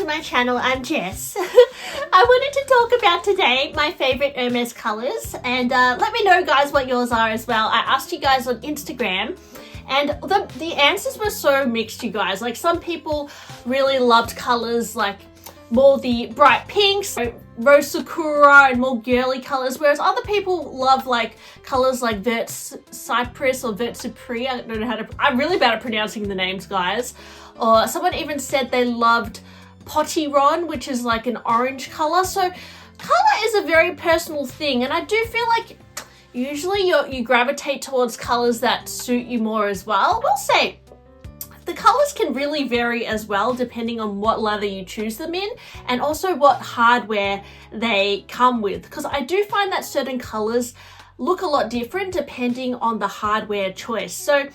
to my channel. I'm Jess. I wanted to talk about today my favorite Hermes colors, and let me know guys what yours are as well. I asked you guys on Instagram and the answers were so mixed, you guys. Like, some people really loved colors like more the bright pinks, rose sakura and more girly colors, whereas other people love like colors like vert cypress or vert supri. I don't know how to, I'm really bad at pronouncing the names, guys. Or someone even said they loved potiron, which is like an orange color. So color is a very personal thing, and I do feel like usually you gravitate towards colors that suit you more as well. I will say the colors can really vary as well depending on what leather you choose them in, and also what hardware they come with, because I do find that certain colors look a lot different depending on the hardware choice. So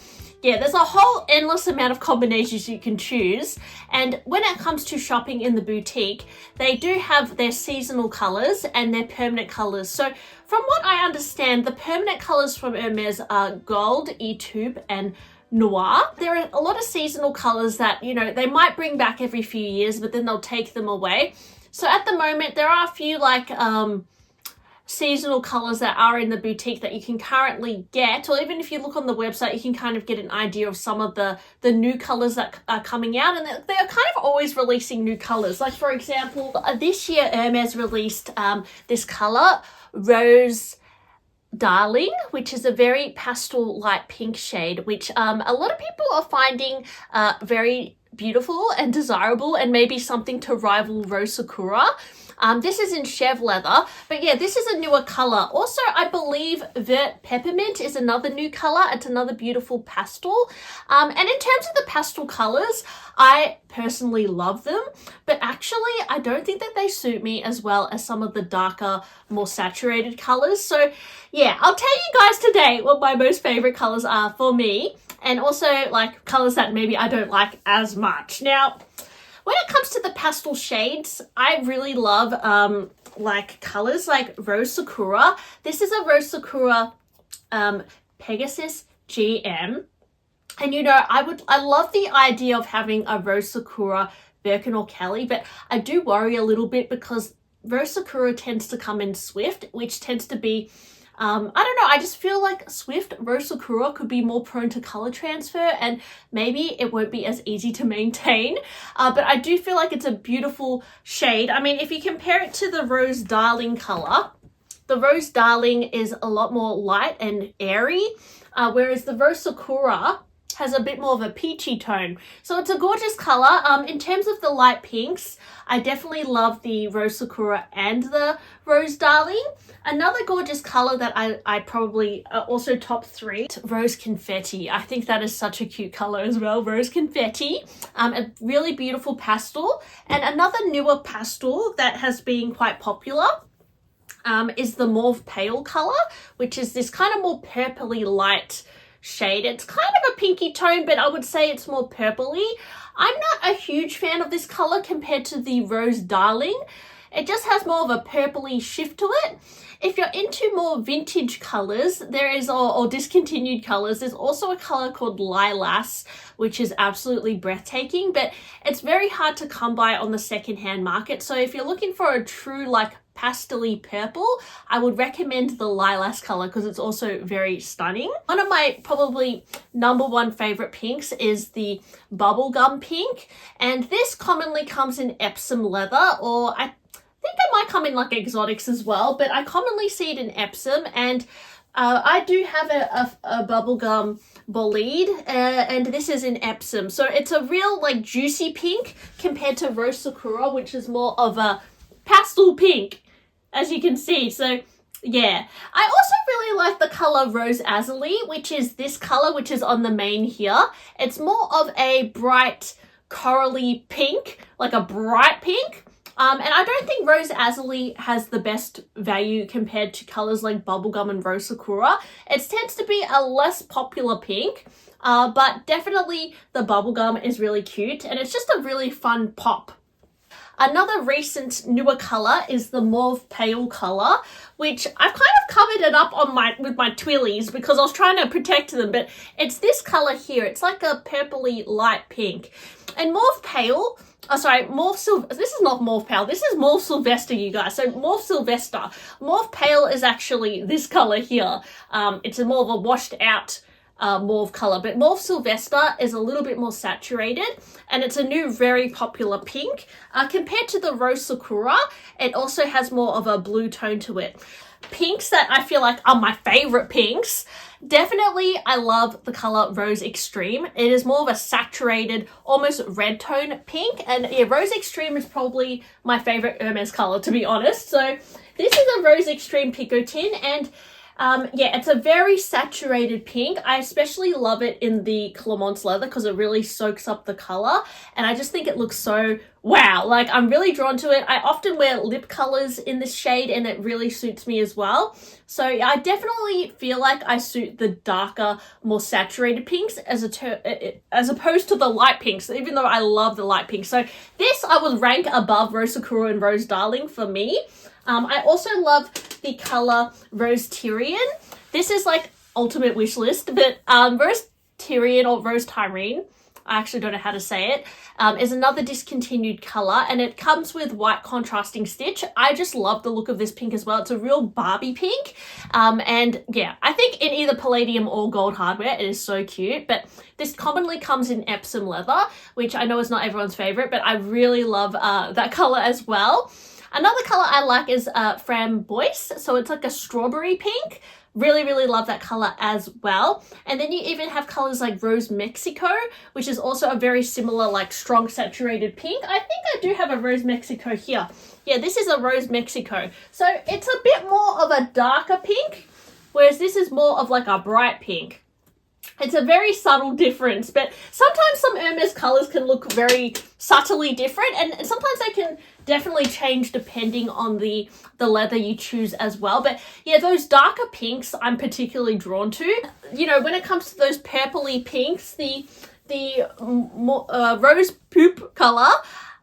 yeah, there's a whole endless amount of combinations you can choose, and when it comes to shopping in the boutique, they do have their seasonal colors and their permanent colors. So from what I understand, the permanent colors from Hermes are gold, Etube and noir. There are a lot of seasonal colors that, you know, they might bring back every few years, but then they'll take them away. So at the moment, there are a few like seasonal colors that are in the boutique that you can currently get, or even if you look on the website, you can kind of get an idea of some of the new colors that are coming out, and they are kind of always releasing new colors. Like, for example, this year Hermes released this color, Rose Darling, which is a very pastel light pink shade, which a lot of people are finding very beautiful and desirable, and maybe something to rival Rose Sakura. This is in Chev leather, but yeah, this is a newer color. Also, I believe Vert Peppermint is another new color. It's another beautiful pastel. And in terms of the pastel colors, I personally love them, but actually I don't think that they suit me as well as some of the darker, more saturated colors. So yeah, I'll tell you guys today what my most favorite colors are for me, and also like colors that maybe I don't like as much. Now, when it comes to the pastel shades, I really love like colors like Rose Sakura. This is a Rose Sakura Pegasus GM. And you know, I love the idea of having a Rose Sakura Birkin or Kelly, but I do worry a little bit because Rose Sakura tends to come in Swift, which tends to be I don't know, I just feel like Swift Rose Sakura could be more prone to color transfer, and maybe it won't be as easy to maintain. But I do feel like it's a beautiful shade. I mean, if you compare it to the Rose Darling color, the Rose Darling is a lot more light and airy, whereas the Rose Sakura has a bit more of a peachy tone. So it's a gorgeous color. In terms of the light pinks, I definitely love the Rose Sakura and the Rose Darling. Another gorgeous color that I probably also top three, Rose Confetti. I think that is such a cute color as well, Rose Confetti. A really beautiful pastel. And another newer pastel that has been quite popular is the Mauve Pale color, which is this kind of more purpley light shade. It's kind of a pinky tone, but I would say it's more purpley. I'm not a huge fan of this color compared to the Rose Darling. It just has more of a purpley shift to it. If you're into more vintage colors, there is, or discontinued colors, there's also a color called Lilas, which is absolutely breathtaking, but it's very hard to come by on the secondhand market. So if you're looking for a true like pastel-y purple, I would recommend the Lilas color because it's also very stunning. One of my probably #1 favorite pinks is the bubblegum pink, and this commonly comes in Epsom leather, or I think it might come in like exotics as well, but I commonly see it in Epsom, and I do have a bubblegum bolide, and this is in Epsom. So it's a real like juicy pink compared to Rose Sakura, which is more of a pastel pink, as you can see. So yeah, I also really like the color Rose Azalea, which is this color, which is on the main here. It's more of a bright corally pink, like a bright pink. And I don't think Rose Azalea has the best value compared to colors like bubblegum and Rose Sakura. It tends to be a less popular pink, but definitely the bubblegum is really cute, and it's just a really fun pop. Another recent newer color is the Mauve Pale color, which I've kind of covered it up on with my twillies because I was trying to protect them, but it's this color here. It's like a purpley light pink. And Mauve Pale oh sorry, Morph Sylvester. This is not Morph Pale. This is Morph Sylvester, you guys. So Morph Sylvester. Morph Pale is actually this color here. It's a more of a washed out mauve color, but Morph Sylvester is a little bit more saturated, and it's a new very popular pink. Compared to the Rose Sakura, it also has more of a blue tone to it. Pinks that I feel like are my favorite pinks. Definitely, I love the color Rose Extreme. It is more of a saturated, almost red tone pink. And yeah, Rose Extreme is probably my favorite Hermes color, to be honest. So this is a Rose Extreme Picotin, and yeah, it's a very saturated pink. I especially love it in the Clemence leather because it really soaks up the color, and I just think it looks so wow. Like, I'm really drawn to it. I often wear lip colors in this shade, and it really suits me as well. So yeah, I definitely feel like I suit the darker, more saturated pinks as opposed to the light pinks, even though I love the light pinks. So this I would rank above Rose Sakura and Rose Darling for me. I also love the color Rose Tyrian. This is like ultimate wish list, but Rose Tyrian or Rose Tyrene, I actually don't know how to say it, is another discontinued color, and it comes with white contrasting stitch. I just love the look of this pink as well. It's a real Barbie pink. And yeah, I think in either palladium or gold hardware, it is so cute, but this commonly comes in Epsom leather, which I know is not everyone's favorite, but I really love that color as well. Another color I like is Framboise, so it's like a strawberry pink. Really, really love that color as well. And then you even have colors like Rose Mexico, which is also a very similar, like, strong saturated pink. I think I do have a Rose Mexico here. Yeah, this is a Rose Mexico. So it's a bit more of a darker pink, whereas this is more of like a bright pink. It's a very subtle difference, but sometimes some Hermes colors can look very subtly different, and sometimes they can definitely change depending on the leather you choose as well. But yeah, those darker pinks I'm particularly drawn to. You know, when it comes to those purpley pinks, the rose poop color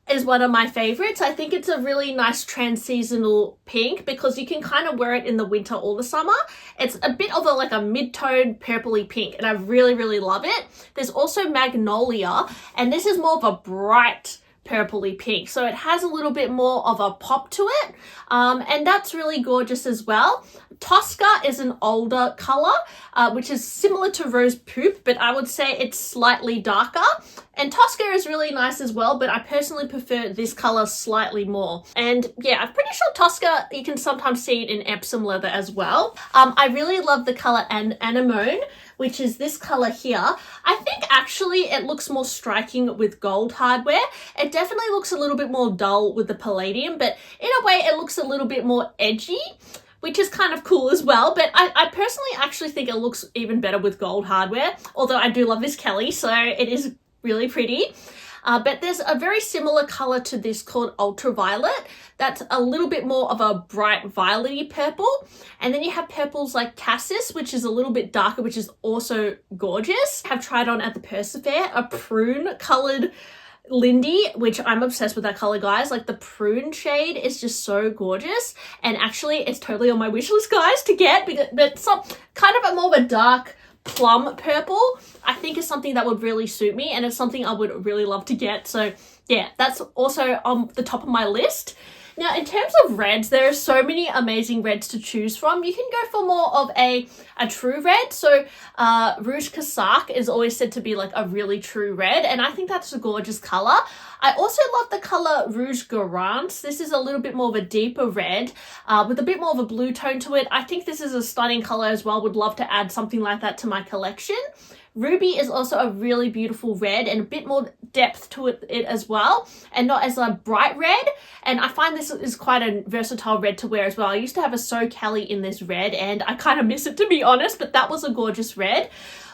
is one of my favorites. I think it's a really nice trans-seasonal pink because you can kind of wear it in the winter or the summer. It's a bit of like a mid-tone purpley pink, and I really, really love it. There's also Magnolia, and this is more of a bright purpley pink, so it has a little bit more of a pop to it, and that's really gorgeous as well. Tosca is an older color, which is similar to Rose Poop, but I would say it's slightly darker. And Tosca is really nice as well, but I personally prefer this color slightly more. And yeah, I'm pretty sure Tosca, you can sometimes see it in Epsom leather as well. I really love the color Anemone, which is this color here. I think actually it looks more striking with gold hardware. It definitely looks a little bit more dull with the palladium, but in a way it looks a little bit more edgy, which is kind of cool as well. But I personally actually think it looks even better with gold hardware, although I do love this Kelly, so it is really pretty. But there's a very similar color to this called Ultraviolet. That's a little bit more of a bright violety purple. And then you have purples like Cassis, which is a little bit darker, which is also gorgeous. I have tried on at the Persa Fair a prune colored Lindy, which I'm obsessed with that color, guys. Like, the prune shade is just so gorgeous, and actually it's totally on my wish list, guys, to get, but some kind of a more of a dark plum purple I think is something that would really suit me, and it's something I would really love to get. So yeah, that's also on the top of my list. Now, in terms of reds, there are so many amazing reds to choose from. You can go for more of a true red. So Rouge Cassac is always said to be like a really true red, and I think that's a gorgeous color. I also love the color Rouge Garance. This is a little bit more of a deeper red with a bit more of a blue tone to it. I think this is a stunning color as well. Would love to add something like that to my collection. Ruby is also a really beautiful red and a bit more depth to it as well, and not as a bright red. And I find this is quite a versatile red to wear as well. I used to have a So Kelly in this red, and I kind of miss it, to be honest, but that was a gorgeous red.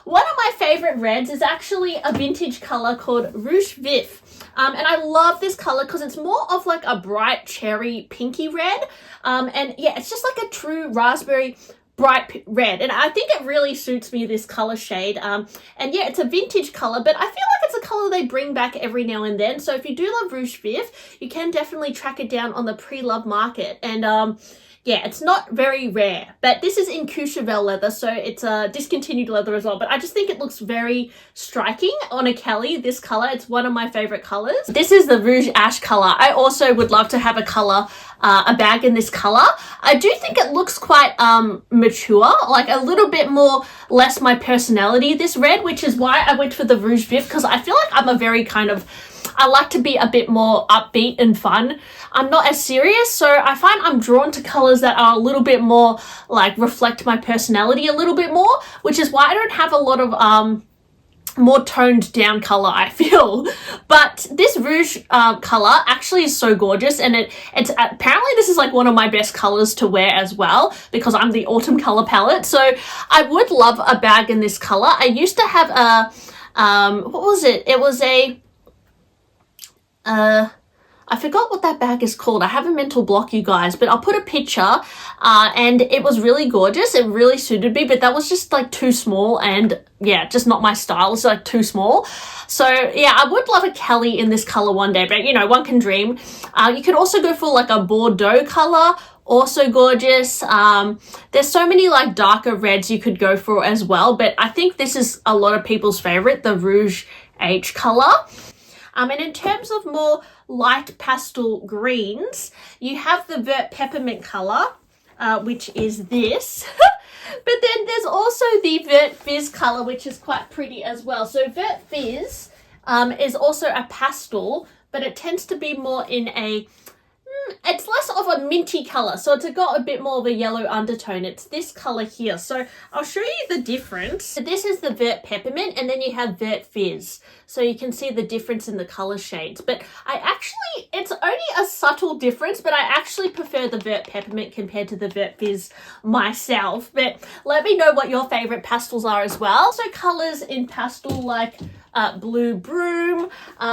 One of my favorite reds is actually a vintage color called Rouge Vif. And I love this color because it's more of like a bright cherry pinky red. And yeah, it's just like a true raspberry bright red, and I think it really suits me, this color shade. And yeah, it's a vintage color, but I feel like it's a color they bring back every now and then. So if you do love Rouge Vif, you can definitely track it down on the pre-love market. And yeah, it's not very rare, but this is in Courchevel leather, so it's a discontinued leather as well, but I just think it looks very striking on a Kelly, this color. It's one of my favorite colors. This is the Rouge Ash color. I also would love to have a color, a bag in this color. I do think it looks quite mature, like a little bit more, less my personality, this red, which is why I went for the Rouge Vif, because I feel like I'm a very kind of, I like to be a bit more upbeat and fun. I'm not as serious, so I find I'm drawn to colors that are a little bit more, like, reflect my personality a little bit more, which is why I don't have a lot of more toned down color, I feel. But this Rouge color actually is so gorgeous, and it's apparently this is like one of my best colors to wear as well, because I'm the autumn color palette. So I would love a bag in this color. I used to have a what was it? It was a I forgot what that bag is called. I have a mental block, you guys, but I'll put a picture, and it was really gorgeous. It really suited me, but that was just like too small, and yeah, just not my style. It's like too small. So yeah, I would love a Kelly in this color one day, but you know, one can dream. You could also go for like a Bordeaux color, also gorgeous. There's so many like darker reds you could go for as well, but I think this is a lot of people's favorite, the Rouge H color. And in terms of more light pastel greens, you have the Vert Peppermint color, which is this. But then there's also the Vert Fizz color, which is quite pretty as well. So Vert Fizz is also a pastel, but it tends to be more in a, it's less of a minty color, so it's got a bit more of a yellow undertone. It's this color here. So I'll show you the difference. So this is the Vert Peppermint, and then you have Vert Fizz. So you can see the difference in the color shades. But I actually, it's only a subtle difference, but I actually prefer the Vert Peppermint compared to the Vert Fizz myself. But let me know what your favorite pastels are as well. So colors in pastel like Blue Broom,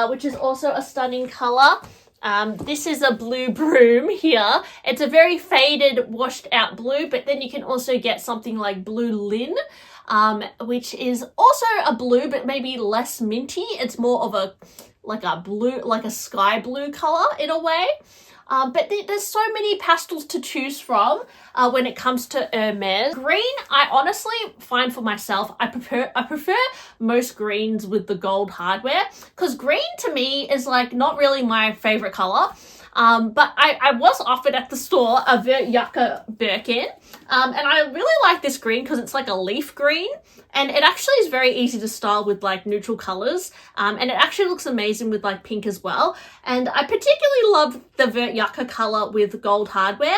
which is also a stunning color. This is a Blue Broom here. It's a very faded, washed out blue, but then you can also get something like Blue Lin, which is also a blue, but maybe less minty. It's more of a, like a blue, like a sky blue color in a way. But there's so many pastels to choose from when it comes to Hermes. Green, I honestly find for myself, I prefer most greens with the gold hardware, because green to me is like not really my favorite color. But I was offered at the store a Vert Yucca Birkin, and I really like this green because it's like a leaf green, and it actually is very easy to style with like neutral colors, and it actually looks amazing with like pink as well. And I particularly love the Vert Yucca color with gold hardware,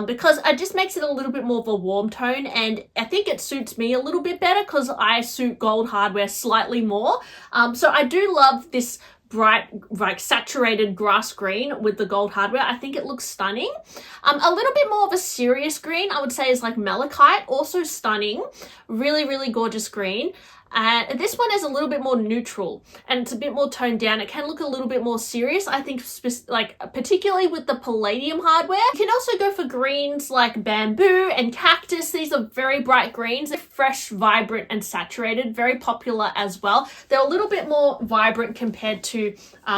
because it just makes it a little bit more of a warm tone, and I think it suits me a little bit better because I suit gold hardware slightly more. So I do love this bright, like saturated grass green with the gold hardware. I think it looks stunning. A little bit more of a serious green, I would say, is like Malachite, also stunning. Really, really gorgeous green. This one is a little bit more neutral, and it's a bit more toned down. It can look a little bit more serious, I think, like particularly with the palladium hardware. You can also go for greens like bamboo and cactus. These are very bright greens. They're fresh, vibrant, and saturated. Very popular as well. They're a little bit more vibrant compared to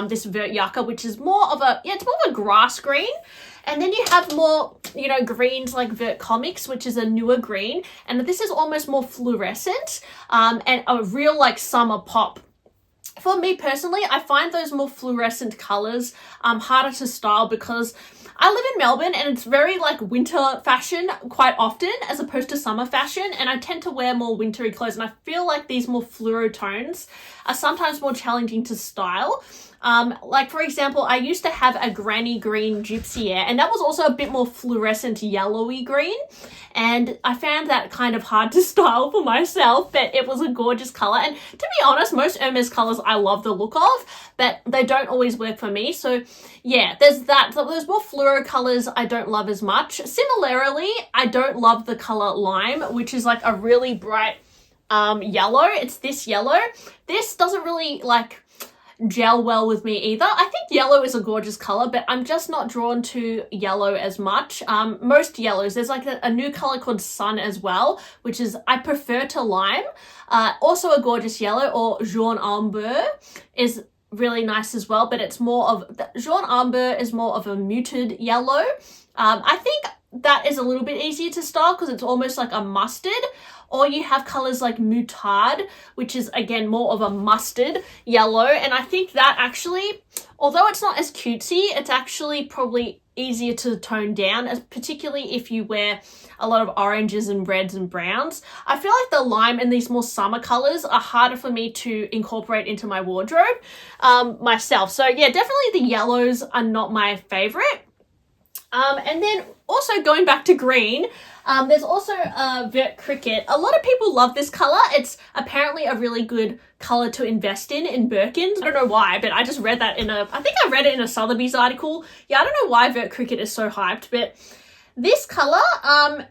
this Vert Yucca, which is more of a, yeah, it's more of a grass green. And then you have more, you know, greens like Vert Comics, which is a newer green. And this is almost more fluorescent, and a real like summer pop. For me personally, I find those more fluorescent colors harder to style because I live in Melbourne and it's very like winter fashion quite often as opposed to summer fashion, and I tend to wear more wintry clothes, and I feel like these more fluoro tones are sometimes more challenging to style. Like for example, I used to have a granny green gypsy air, and that was also a bit more fluorescent yellowy green, and I found that kind of hard to style for myself, but it was a gorgeous color. And to be honest, most Hermes colors I love the look of, but they don't always work for me. So yeah, there's that. So there's more fluoro colors I don't love as much. Similarly, I don't love the color lime, which is like a really bright yellow. It's this yellow. This doesn't really like gel well with me either. I think yellow is a gorgeous color, but I'm just not drawn to yellow as much. Most yellows, there's like a new color called Sun as well, which is I prefer to lime. Also a gorgeous yellow, or Jaune Amber is really nice as well, but it's more of, Jaune Amber is more of a muted yellow. I think that is a little bit easier to style because it's almost like a mustard. Or you have colors like Moutarde, which is again more of a mustard yellow. And I think that actually, although it's not as cutesy, it's actually probably easier to tone down, particularly if you wear a lot of oranges and reds and browns. I feel like the lime and these more summer colors are harder for me to incorporate into my wardrobe myself. So yeah, definitely the yellows are not my favorite. And then also going back to green, there's also Vert Cricket. A lot of people love this color. It's apparently a really good color to invest in Birkins. I don't know why, but I just read that I think I read it in a Sotheby's article. Yeah, I don't know why Vert Cricket is so hyped, but this color,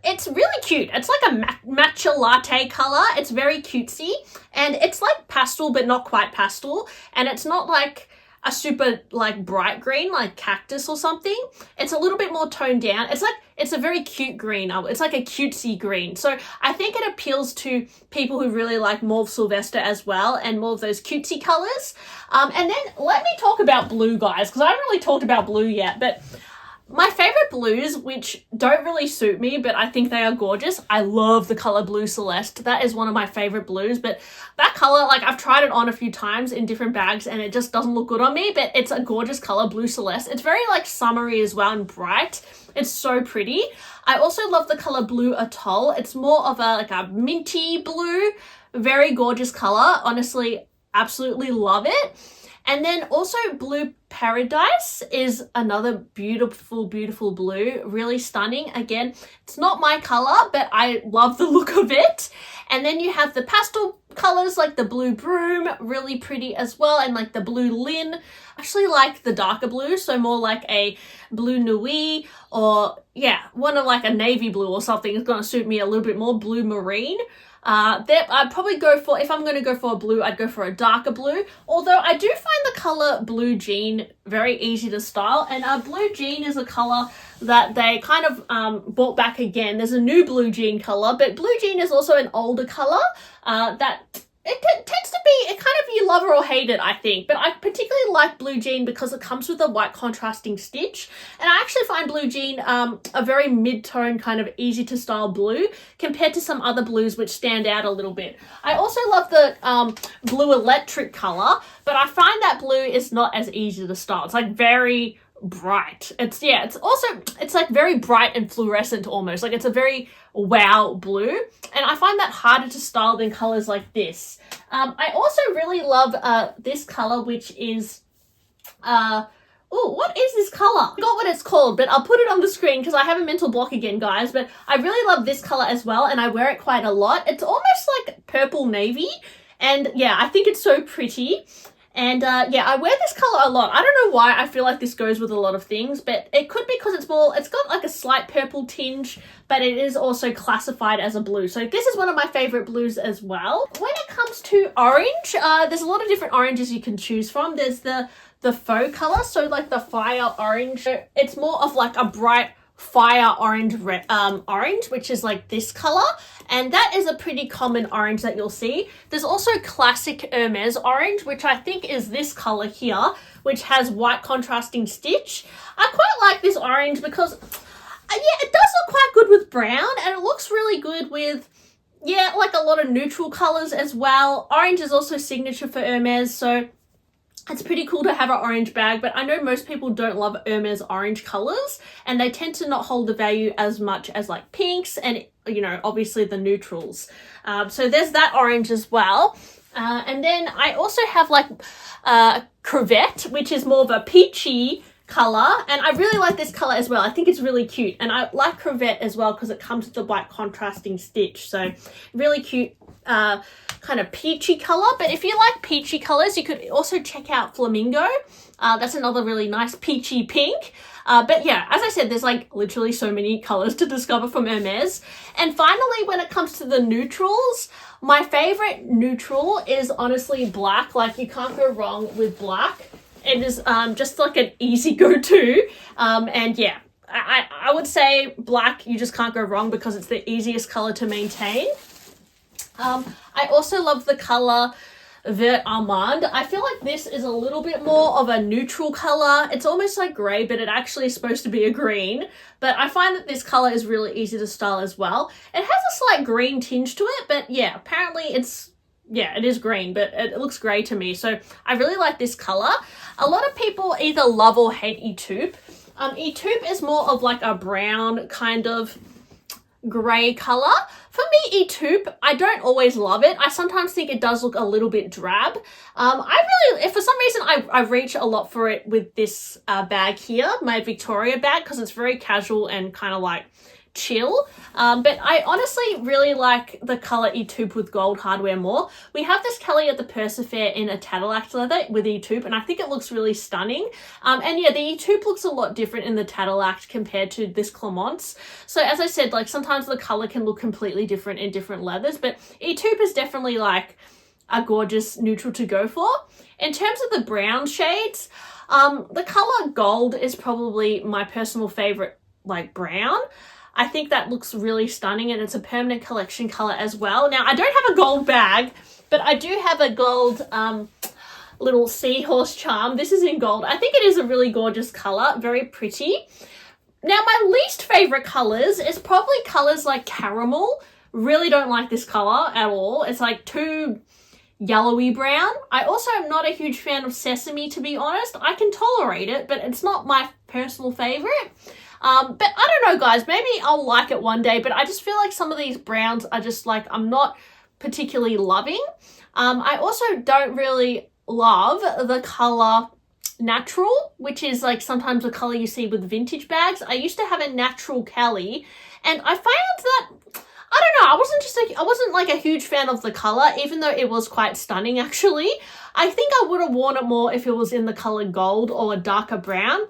it's really cute. It's like a matcha latte color. It's very cutesy, and it's like pastel, but not quite pastel. And it's not like a super like bright green like cactus or something. It's a little bit more toned down. It's a very cute green. It's like a cutesy green. So I think it appeals to people who really like Mauve Sylvester as well, and more of those cutesy colors. And then let me talk about blue, guys, because I haven't really talked about blue yet, but my favorite blues, which don't really suit me, but I think they are gorgeous. I love the color Blue Celeste. That is one of my favorite blues, but that color, like I've tried it on a few times in different bags and it just doesn't look good on me, but it's a gorgeous color, Blue Celeste. It's very like summery as well and bright. It's so pretty. I also love the color Blue Atoll. It's more of a minty blue, very gorgeous color. Honestly, absolutely love it. And then also Blue Paradise is another beautiful, beautiful blue, really stunning. Again, it's not my color, but I love the look of it. And then you have the pastel colors like the Blue Broom, really pretty as well, and like the Blue Lin. I actually like the darker blue, so more like a Blue Nuit, or yeah, one of like a navy blue or something is going to suit me a little bit more, Blue Marine. I'd probably go for, if I'm going to go for a blue, I'd go for a darker blue. Although I do find the color Blue Jean very easy to style. And Blue Jean is a color that they kind of brought back again. There's a new Blue Jean color, but Blue Jean is also an older color that it tends to be, it kind of, you love it or hate it, I think. But I particularly like Blue Jean because it comes with a white contrasting stitch. And I actually find Blue Jean a very mid-tone kind of easy to style blue compared to some other blues which stand out a little bit. I also love the Blue Electric color, but I find that blue is not as easy to style. It's like very bright. It's like very bright and fluorescent almost. Like it's a very wow blue, and I find that harder to style than colors like this. I also really love this color, which is what is this color? I forgot what it's called, but I'll put it on the screen because I have a mental block again, guys. But I really love this color as well, and I wear it quite a lot. It's almost like purple navy, and yeah, I think it's so pretty. And yeah, I wear this color a lot. I don't know why I feel like this goes with a lot of things, but it could be because it's got like a slight purple tinge, but it is also classified as a blue. So this is one of my favorite blues as well. When it comes to orange, there's a lot of different oranges you can choose from. There's the faux color, so like the fire orange. It's more of like a bright fire orange, orange, which is like this color, and that is a pretty common orange that you'll see. There's also classic Hermes orange, which I think is this color here, which has white contrasting stitch. I quite like this orange because yeah, it does look quite good with brown, and it looks really good with, yeah, like a lot of neutral colors as well. Orange is also signature for Hermes, so it's pretty cool to have an orange bag, but I know most people don't love Hermes orange colors, and they tend to not hold the value as much as like pinks and, you know, obviously the neutrals. So there's that orange as well. And then I also have like Crevette, which is more of a peachy color, and I really like this color as well. I think it's really cute, and I like Crevette as well because it comes with the white contrasting stitch. So really cute kind of peachy color. But if you like peachy colors, you could also check out Flamingo. That's another really nice peachy pink. But yeah, as I said, there's like literally so many colors to discover from Hermes. And finally, when it comes to the neutrals, my favorite neutral is honestly black. Like you can't go wrong with black. It is just like an easy go-to. And yeah, I would say black, you just can't go wrong because it's the easiest color to maintain. I also love the color Vert Almond. I feel like this is a little bit more of a neutral color. It's almost like gray, but it actually is supposed to be a green. But I find that this color is really easy to style as well. It has a slight green tinge to it, but yeah, apparently it is green, but it looks grey to me. So I really like this colour. A lot of people either love or hate Etoupe. Etoupe is more of like a brown kind of grey colour. For me, Etoupe, I don't always love it. I sometimes think it does look a little bit drab. If for some reason I reach a lot for it with this bag here, my Victoria bag, because it's very casual and kind of like chill. But I honestly really like the colour Etoupe with gold hardware more. We have this Kelly at the Persefair in a Tadillac leather with Etoupe, and I think it looks really stunning. And yeah, the Etoupe looks a lot different in the Tadillac compared to this Clemence. So as I said, like sometimes the colour can look completely different in different leathers, but Etoupe is definitely like a gorgeous neutral to go for. In terms of the brown shades, the colour gold is probably my personal favourite, like brown. I think that looks really stunning, and it's a permanent collection color as well. Now, I don't have a gold bag, but I do have a gold little seahorse charm. This is in gold. I think it is a really gorgeous color, very pretty. Now, my least favorite colors is probably colors like caramel. Really don't like this color at all. It's like too yellowy brown. I also am not a huge fan of sesame, to be honest. I can tolerate it, but it's not my personal favorite. But I don't know, guys, maybe I'll like it one day, but I just feel like some of these browns are just like, I'm not particularly loving. I also don't really love the color natural, which is like sometimes the color you see with vintage bags. I used to have a natural Kelly, and I found that, I don't know, I wasn't like a huge fan of the color, even though it was quite stunning actually. I think I would have worn it more if it was in the color gold or a darker brown.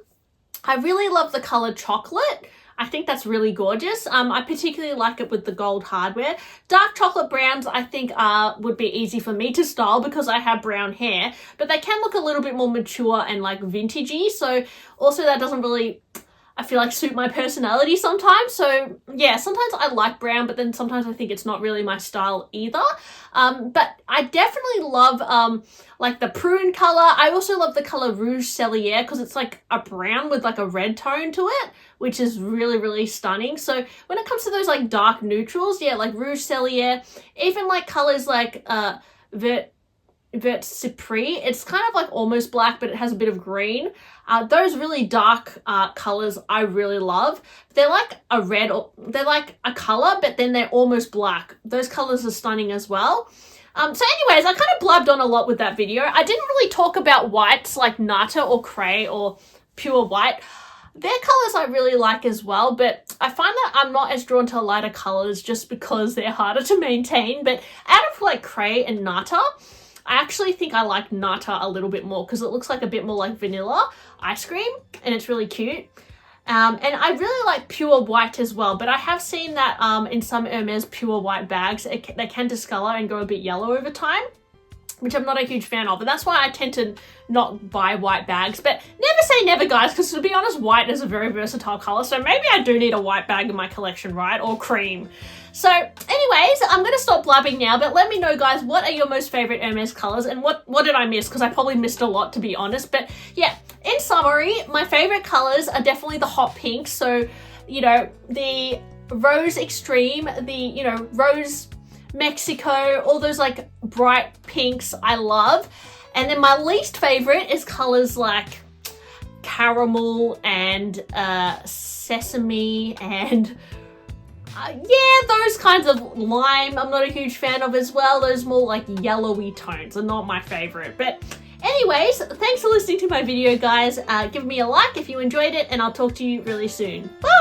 I really love the color chocolate. I think that's really gorgeous. I particularly like it with the gold hardware. Dark chocolate browns I think would be easy for me to style because I have brown hair, but they can look a little bit more mature and like vintagey. So also that doesn't really, I feel like, suit my personality sometimes. So yeah, sometimes I like brown, but then sometimes I think it's not really my style either. But I definitely love like the prune color. I also love the color Rouge Cellier because it's like a brown with like a red tone to it, which is really, really stunning. So when it comes to those like dark neutrals, yeah, like Rouge Cellier, even like colors like Vert Cypre, it's kind of like almost black, but it has a bit of green. Those really dark colors I really love. They're like a red, or they're like a color, but then they're almost black. Those colors are stunning as well. So anyways, I kind of blabbed on a lot with that video. I didn't really talk about whites like Nata or Cray or Pure White. Their colors I really like as well, but I find that I'm not as drawn to lighter colors just because they're harder to maintain. But out of like Cray and Nata, I actually think I like Nata a little bit more because it looks like a bit more like vanilla ice cream, and it's really cute. And I really like Pure White as well, but I have seen that in some Hermes Pure White bags, they can discolor and go a bit yellow over time, which I'm not a huge fan of, and that's why I tend to not buy white bags. But never say never, guys, because to be honest, white is a very versatile color, so maybe I do need a white bag in my collection, right? Or cream. So anyways, I'm going to stop blabbing now, but let me know, guys, what are your most favorite Hermes colors, and what did I miss? Because I probably missed a lot, to be honest. But yeah, in summary, my favorite colors are definitely the hot pinks. So, you know, the Rose Extreme, the, you know, Rose Mexico, all those like bright pinks I love. And then my least favorite is colors like caramel and sesame and yeah, those kinds of lime I'm not a huge fan of as well. Those more like yellowy tones are not my favorite. But anyways, thanks for listening to my video, guys. Give me a like if you enjoyed it, and I'll talk to you really soon. Bye!